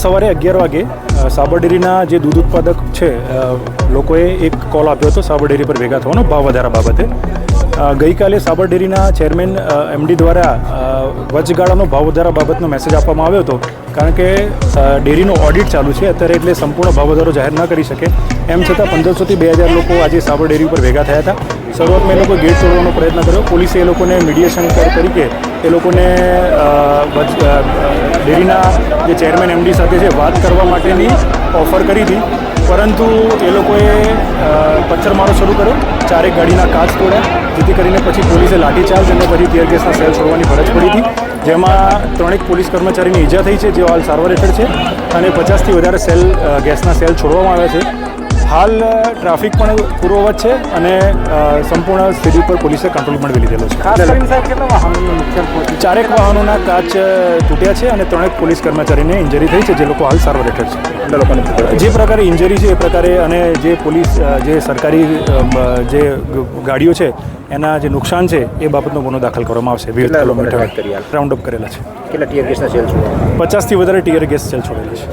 સવારે 11 વાગે સાબરડેરીના જે દૂધ ઉત્પાદક છે લોકોએ એક કોલ આપ્યો હતો સાબરડેરી પર ભેગા થવાનો ભાવ વધારા બાબતે. ગઈકાલે સાબરડેરીના ચેરમેન એમડી દ્વારા વચગાળાનો ભાવ વધારા બાબતનો મેસેજ આપવામાં આવ્યો હતો, કારણ કે ડેરીનો ઓડિટ ચાલુ છે અત્યારે, એટલે સંપૂર્ણ ભાવ વધારો જાહેર ન કરી શકે. એમ છતાં 1500થી 2000 લોકો આજે સાબરડેરી ઉપર ભેગા થયા હતા. શરૂઆતમાં એ લોકો ગેટ તોડવાનો પ્રયત્ન કર્યો. પોલીસે એ લોકોને મીડિયેશન તરીકે એ લોકોને ડેરીના જે ચેરમેન એમડી સાથે છે વાત કરવા માટેની ઓફર કરી હતી, પરંતુ એ લોકોએ પથ્થરમારો શરૂ કર્યો, ચારેક ગાડીના કાચ તોડ્યા, જેથી કરીને પછી પોલીસે લાઠીચાર્જ અને પછી ટીયર ગેસના સેલ છોડવાની ફરજ પડી હતી, જેમાં 3 પોલીસ કર્મચારીની ઈજા થઈ છે, જેઓ હાલ સારવાર હેઠળ છે, અને 50થી વધારે ગેસના સેલ છોડવામાં આવ્યા છે. હાલ ટ્રાફિક પણ પૂર્વવત છે અને સંપૂર્ણ સ્થિતિ ઉપર પોલીસે કંટ્રોલ પણ લીધેલો છે. ચારેક વાહનોના કાચ તૂટ્યા છે અને 3 પોલીસ કર્મચારીને ઇન્જરી થઈ છે, જે લોકો હાલ સારવાર હેઠળ છે. જે પ્રકારે ઇન્જરી છે એ પ્રકારે, અને જે પોલીસ જે સરકારી જે ગાડીઓ છે એના જે નુકસાન છે એ બાબતનો ગુનો દાખલ કરવામાં આવશે. 20 કિલોમીટર રાઉન્ડ અપ કરેલા છે. કેટલા ટીયર ગેસના સેલ છોડ્યા? 50થી વધારે ટીયર ગેસ સેલ છોડેલા છે.